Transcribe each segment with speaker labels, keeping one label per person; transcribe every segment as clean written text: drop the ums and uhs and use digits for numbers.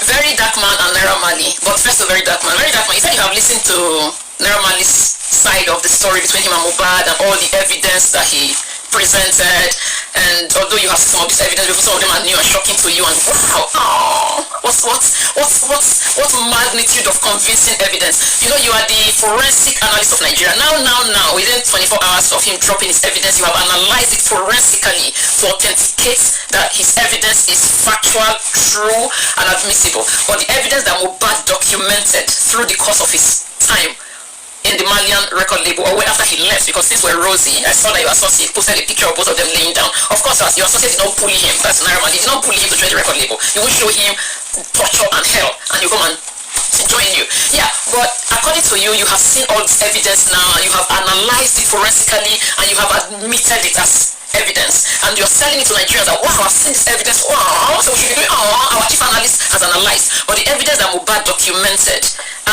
Speaker 1: Very dark man and Nairamarley. But first of very dark man. Very dark man. You said you have listened to Nairamarley's side of the story between him and Mohbad and all the evidence that he presented. And although you have some of this evidence, some of them are new and shocking to you. And wow, what magnitude of convincing evidence? You know, you are the forensic analyst of Nigeria. Now, within 24 hours of him dropping his evidence, you have analyzed it forensically to authenticate that his evidence is factual, true, and admissible. But the evidence that Mohbad documented through the course of his time in the Malian record label, or after he left, because things were rosy. I saw that your associate posted a picture of both of them laying down. Of course, your associate did not bully him. That's Nairamarley. Did not bully him to join the record label. You will show him torture and hell, and you come and join you. Yeah, but according to you, you have seen all this evidence now, and you have analyzed it forensically, and you have admitted it as evidence, and you're selling it to Nigerians that wow, I've seen this evidence, wow, so we should be doing, our chief analyst has analyzed. But the evidence that Mohbad documented,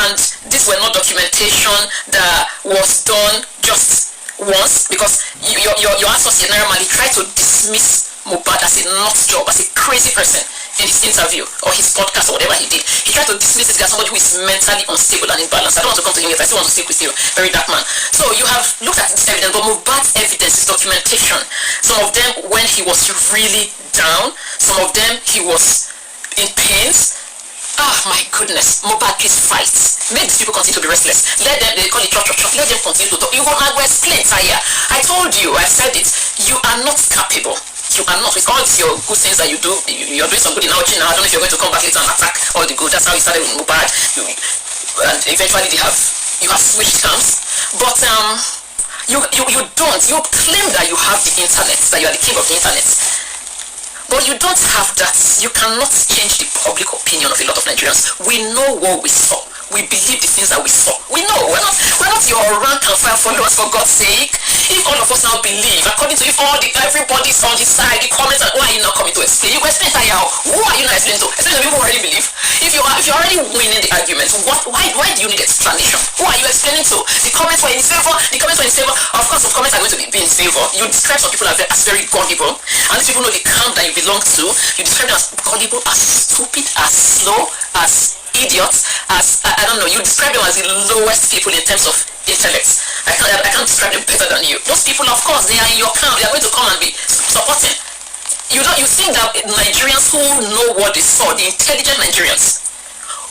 Speaker 1: and this were not documentation that was done just once, because your associate Nairamarley tried to dismiss Mohbad as a nut job, as a crazy person in his interview or his podcast or whatever he did. He tried to dismiss this guy as somebody who is mentally unstable and imbalanced. I don't want to come to him yet. I still want to speak with you. Very dark man. So you have looked at this evidence, but Mohbad's evidence is documentation. Some of them when he was really down, some of them he was in pains. Oh my goodness, Mohbad, please fight. Make these people continue to be restless. Let them, they call it chop. Let them continue to talk. You will explain, Taya. I told you, I said it. You are not capable. You are not. With all your good things that you do, you're doing some good in Auchi now. I don't know if you're going to come back later and attack all the good. That's how you started with Mohbad. And eventually you have switched terms. But you don't. You claim that you have the internet, that you are the king of the internet. But you don't have that. You cannot change the public opinion of a lot of Nigerians. We know what we saw. We believe the things that we saw. We know. We're not your rank and file followers, for God's sake. If all of us now believe, according to if everybody's on his side, the comments, and why are you not coming to explain? You explain how. Who are you not explaining to? Explain to people who already believe. If you're already winning the argument, why do you need explanation? Who are you explaining to? The comments were in favor. The comments were in favor. Of course, some comments are going to be in favor. You describe some people as very gullible, and these people know the camp that you belong to. You describe them as gullible, as stupid, as slow, as idiots, as I don't know. You describe them as the lowest people in terms of intellect. I can't describe them better than you. Those people, of course, they are in your camp. They are going to come and be supporting. You think that Nigerians who know what they saw, the intelligent Nigerians,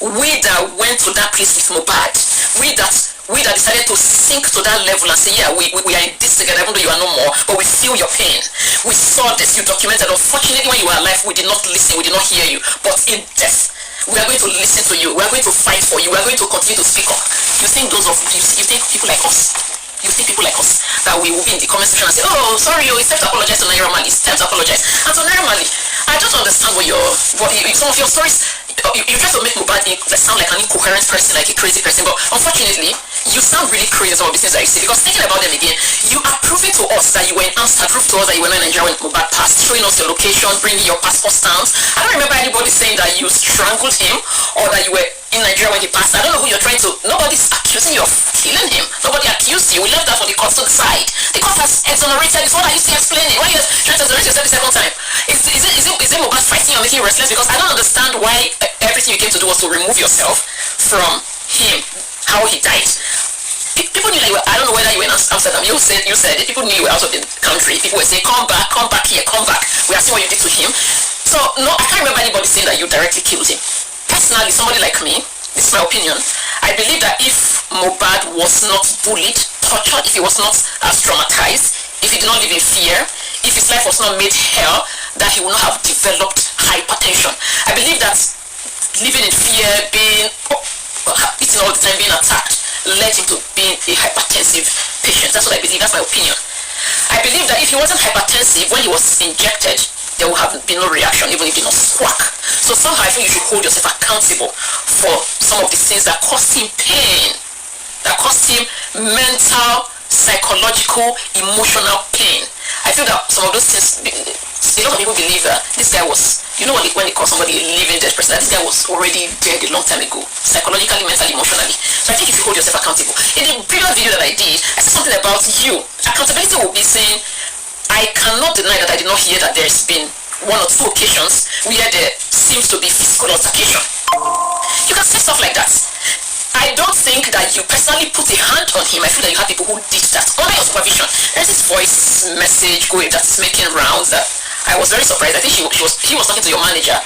Speaker 1: we that went to that place with Mohbad, we that decided to sink to that level and say, yeah, we are in this together, even though you are no more, but we feel your pain. We saw this, you documented. Unfortunately, when you were alive, we did not listen, we did not hear you. But in death, we are going to listen to you. We are going to fight for you. We are going to continue to speak up. You think people like us? You think people like us that we will be in the comment section and say, oh, sorry, it's time to apologize to Nairamarley. It's time to apologize. And to Nairamarley, I don't understand some of your stories. You try to make Mohbad sound like an incoherent person, like a crazy person, but unfortunately, you sound really crazy some of the things that you say, because thinking about them again, you are proving to us that you were in Amsterdam, prove to us that you were not in Nigeria when Mohbad passed, showing us your location, bringing your passport stamps. I don't remember anybody saying that you strangled him or that you were in Nigeria when he passed. I don't know who you're trying to. Nobody's accusing you of killing him. Nobody accused you. We left that for the court to decide. The court has exonerated. It's what I used to explain it. Why are you trying to exonerate yourself the second time? Is it Mohbad fighting or making you restless? Because I don't understand why everything you came to do was to remove yourself from him, how he died. People knew that you were, I don't know whether you were in Amsterdam. You said it. People knew you were out of the country. People were saying, come back here, come back. We are seeing what you did to him. So, no, I can't remember anybody saying that you directly killed him. Personally, somebody like me, this is my opinion, I believe that if Mohbad was not bullied, tortured, if he was not as traumatized, if he did not live in fear, if his life was not made hell, that he would not have developed hypertension. I believe that living in fear, being eating all the time, being attacked, led him to being a hypertensive patient. That's what I believe. That's my opinion. I believe that if he wasn't hypertensive, when he was injected, there would have been no reaction, even if he did not squawk. So somehow I think you should hold yourself accountable for some of the things that caused him pain, that caused him mental, psychological, emotional pain. I feel that some of those things, a lot of people believe that this guy was, you know, when they call somebody a living dead person, that this guy was already dead a long time ago, psychologically, mentally, emotionally. So I think if you hold yourself accountable. In the previous video that I did, I said something about you. Accountability will be saying, I cannot deny that I did not hear that there's been one or two occasions where there seems to be physical altercation. that you personally put a hand on him. I feel that you have people who did that under your supervision. There's this voice message going that's making rounds that I was very surprised. I think he was talking to your manager.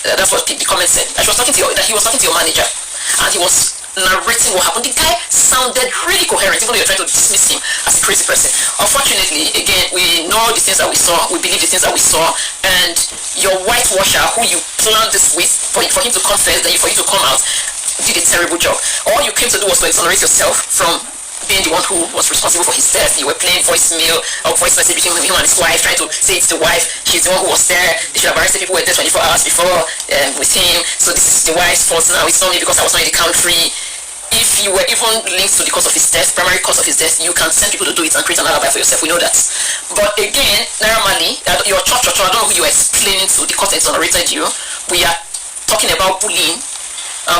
Speaker 1: That's what the comment said. That he was talking to your manager, and he was narrating what happened. The guy sounded really coherent, even though you're trying to dismiss him as a crazy person. Unfortunately, again, we know the things that we saw, we believe the things that we saw, and your whitewasher, who you planned this with, for him to confess, then for you to come out, did a terrible job. All you came to do was to exonerate yourself from being the one who was responsible for his death. You were playing voicemail or voice message between him and his wife, trying to say it's the wife, she's the one who was there. They should have arrested people who were there 24 hours before with him. So this is the wife's fault now. It's not me because I was not in the country. If you were even linked to the cause of his death, primary cause of his death, you can send people to do it and create an alibi for yourself. We know that. But again, Nairamarley, your church, I don't know who you are explaining to. The court exonerated you. We are talking about bullying.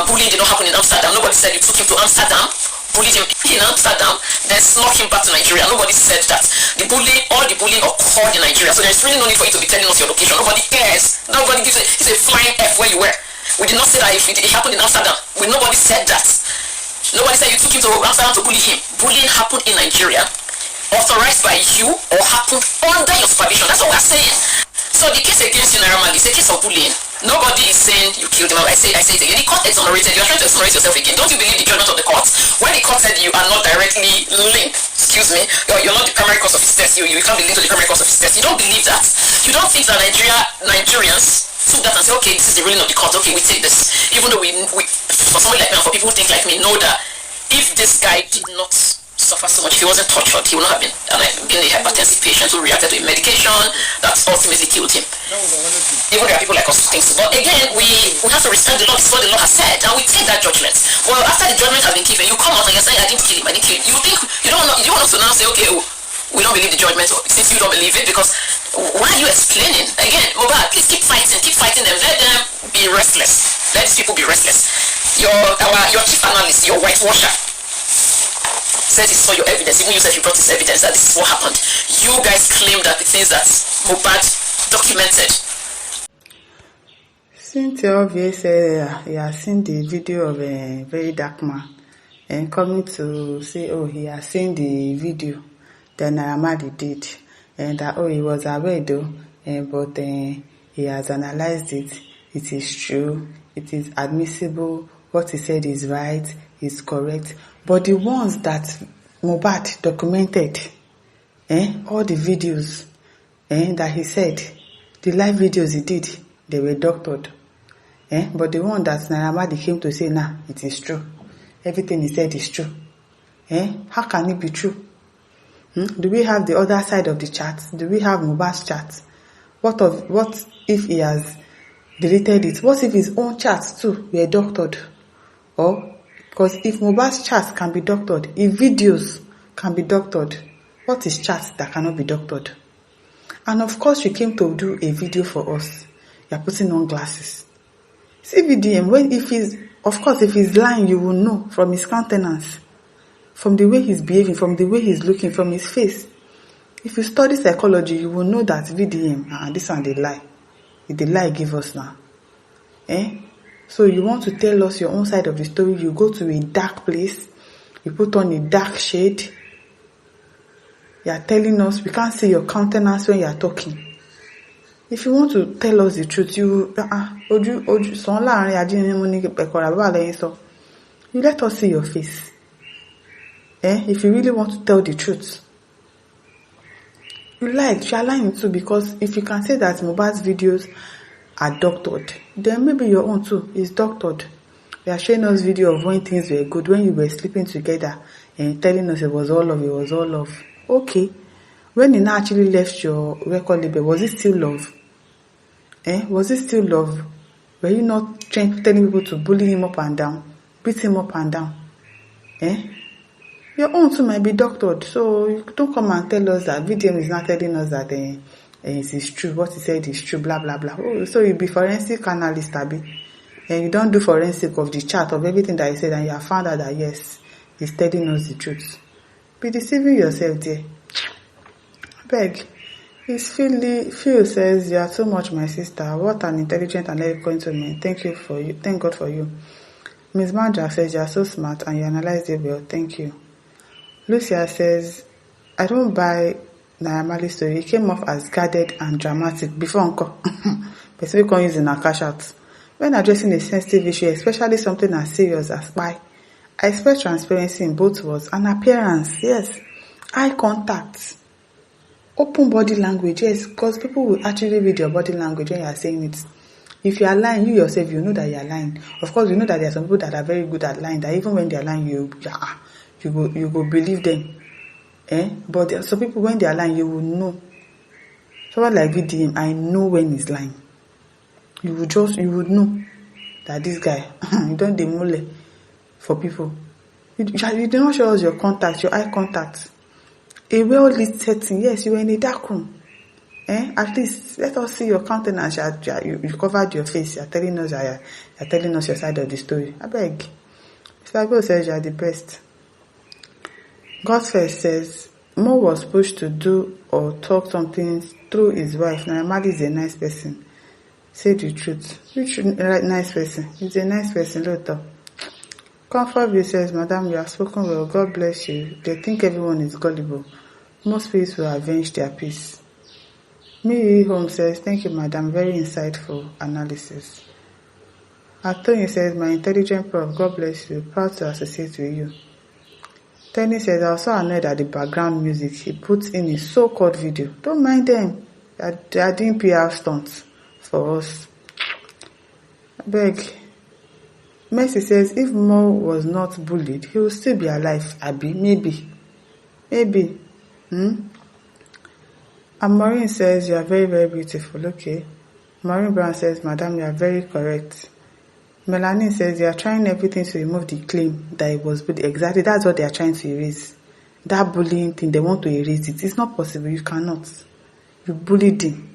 Speaker 1: Bullying did not happen in Amsterdam. Nobody said you took him to Amsterdam, bullied him in Amsterdam, then snuck him back to Nigeria. Nobody said that. All the bullying occurred in Nigeria. So there's really no need for you to be telling us your location. Nobody cares. Nobody gives it's a flying F where you were. We did not say that it happened in Amsterdam. Nobody said that. Nobody said you took him to Amsterdam to bully him. Bullying happened in Nigeria, authorized by you or happened under your supervision. That's what we're saying. So the case against you, Nairamarley, is a case of bullying. Nobody is saying you killed him. I say it again. The court exonerated. You are trying to exonerate yourself again. Don't you believe the judgment of the court? When the court said you are not directly linked, you're not the primary cause of his death. You can't be linked to the primary cause of his death. You don't believe that. You don't think that Nigerians took that and say, okay, this is really not the court. Okay, we take this. Even though we for somebody like me and for people who think like me, know that if this guy did not suffer so much, if he wasn't tortured, he would not have been a hypertensive patient who reacted to a medication that ultimately killed him. Even there are people like us who think so. But again, we have to respect the law. This is what the law has said, and we take that judgment. Well, after the judgment has been given, you come out and you're saying, I didn't kill him. You think you don't want us to now say, okay, we don't believe the judgment since you don't believe it, because why are you explaining? Again, Mohbad, please keep fighting them. Let them be restless. Let these people be restless. Your chief analyst, your whitewasher, said he saw your evidence. Even you said you brought this evidence that this is what happened. You guys claim that the things that Mohbad documented.
Speaker 2: Cynthia obviously said he has seen the video of a very dark man and coming to say, oh, he has seen the video that Nairamarley did, and that, oh, he was aware though, but he has analyzed it. It is true. It is admissible. What he said is right, is correct. But the ones that Mohbad documented, all the videos that he said, the live videos he did, they were doctored. But the one that Nairamarley came to say, nah, it is true. Everything he said is true. How can it be true? Do we have the other side of the chat? Do we have Mohbad's chat? What if he has deleted it? What if his own chats too were doctored? Or because if Mohbad's chats can be doctored, if videos can be doctored, what is chat that cannot be doctored? And of course, you came to do a video for us. You're putting on glasses. CVDM, if he's lying, you will know from his countenance, from the way he's behaving, from the way he's looking, from his face. If you study psychology, you will know that VDM, this one they lie. It's the lie give us now. So you want to tell us your own side of the story, you go to a dark place, you put on a dark shade, you are telling us, we can't see your countenance when you are talking. If you want to tell us the truth, you let us see your face. If you really want to tell the truth. You are lying too, because if you can say that Mohbad's videos are doctored, then maybe your own too is doctored. You are showing us video of when things were good, when you were sleeping together and telling us it was all love. Okay. When he now actually left your record label, was it still love? Was it still love? Were you not telling people to bully him up and down, beat him up and down? Your own too might be doctored, so you don't come and tell us that VDM is not telling us that it is true. What he said is true, blah blah blah. Oh, so you be forensic analyst, Abi, and you don't do forensic of the chart of everything that he said, and you have found out that yes, he's telling us the truth. Be deceiving yourself there. Beg. Phil says, you are too much, my sister. What an intelligent and eloquent woman. Thank God for you. Ms. Mandra says, you are so smart and you analyzed it well. Thank you. Lucia says, I don't buy Nairamarley story. It came off as guarded and dramatic before Uncle. Specific one using a cash out. When addressing a sensitive issue, especially something as serious as spy, I expect transparency in both words and appearance. Yes. Eye contact. Open body language. Yes. Because people will actually read your body language when you are saying it. If you are lying, you yourself, you know that you are lying. Of course, you know that there are some people that are very good at lying, that even when they are lying, you go believe them. But there are some people, when they are lying, you will know. Someone like VDM, I know when he's lying. You would know that this guy, you don't demole for people. You do not show us your contact, your eye contact. A well-lit setting, yes, you were in a dark room. At least let us see your countenance. You covered your face. You're telling us your side of the story. I beg. Mr. Agbo says you are the best. Godfirst says Mo was pushed to do or talk something through his wife. Nairamarley is a nice person. Say the truth. Which nice person? He's a nice person, Lotto. Comfort View says, Madam, you have spoken well. God bless you. They think everyone is gullible. Most spirits will avenge their peace. Miri Home says, thank you, Madam. Very insightful analysis. Atoni says, my intelligent prof, God bless you. Proud to associate with you. Tenny says, I was so annoyed at the background music he puts in his so-called video. Don't mind them. They are doing PR stunts for us. I beg. Mercy says, if Mo was not bullied, he will still be alive. Abi, maybe. And Maureen says, you are very, very beautiful. Okay. Maureen Brown says, Madam, you are very correct. Melanie says, they are trying everything to remove the claim that it was bullied. Exactly, that's what they are trying to erase. That bullying thing, they want to erase it. It's not possible. You cannot. You bullied him.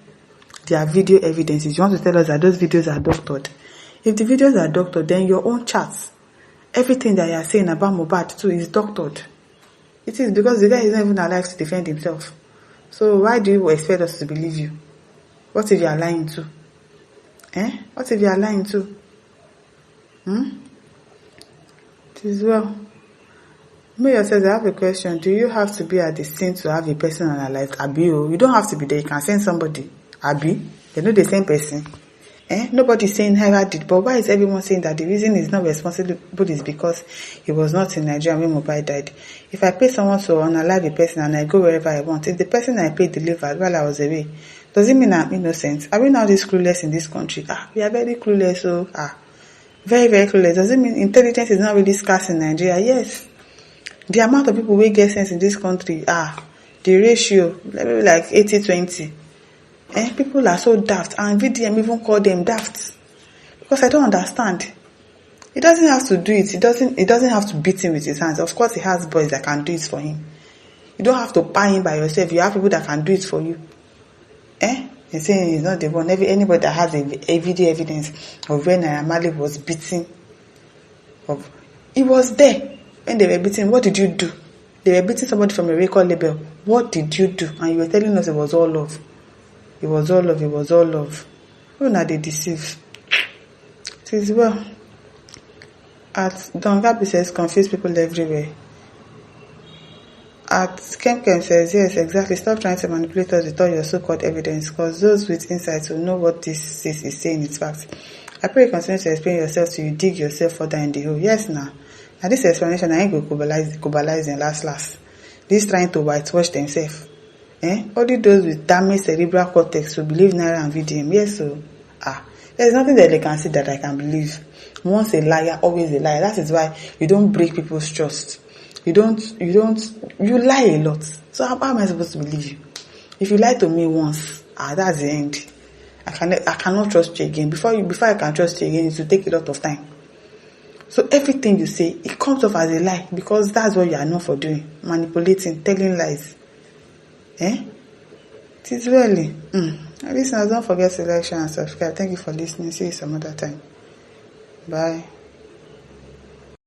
Speaker 2: There are video evidences. You want to tell us that those videos are doctored. If the videos are doctored, then your own chats, everything that you are saying about Mohbad too is doctored. It is, because the guy is not even alive to defend himself. So why do you expect us to believe you? What if you are lying too? What if you are lying too? It is well. Mayor says, I have a question. Do you have to be at the scene to have a person unalived? Abi, you don't have to be there. You can send somebody. Abi, they know the same person. Nobody is saying Hera did, but why is everyone saying that the reason he's not responsible is because he was not in Nigeria when Mohbad died? If I pay someone to unalive a person and I go wherever I want, if the person I paid delivered while I was away, does it mean I'm innocent? Are we now this clueless in this country? We are very clueless, so very, very clueless. Does it mean intelligence is not really scarce in Nigeria? Yes. The amount of people who get sense in this country, the ratio, maybe like 80-20. People are so daft, and VDM even call them daft. Because I don't understand. He doesn't have to do it. He doesn't have to beat him with his hands. Of course, he has boys that can do it for him. You don't have to buy him by yourself. You have people that can do it for you. He's saying he's not the one. Anybody that has a video evidence of when Nairamarley was beating, he was there when they were beating. What did you do? They were beating somebody from a record label. What did you do? And you were telling us it was all love. It was all love. It was all love. Who now they deceive? It is well. At Don Gabi says, confuse people everywhere. At Kemkem says, yes, exactly. Stop trying to manipulate us with all your so-called evidence, because those with insights will know what this is saying is fact. I pray you continue to explain yourself till you dig yourself further in the hole. Yes, now. Now this explanation, I ain't going to globalize them last. This trying to whitewash themselves. Only those with damaged cerebral cortex will believe Naira and VDM. Yes, so there's nothing that they can see that I can believe. Once a liar, always a liar. That is why you don't break people's trust. You lie a lot. So how am I supposed to believe you? If you lie to me once, that's the end. I cannot trust you again. Before I can trust you again, it will take a lot of time. So everything you say, it comes off as a lie, because that's what you are known for doing. Manipulating, telling lies. It is really. Listeners, don't forget to like, share and subscribe. Thank you for listening. See you some other time. Bye.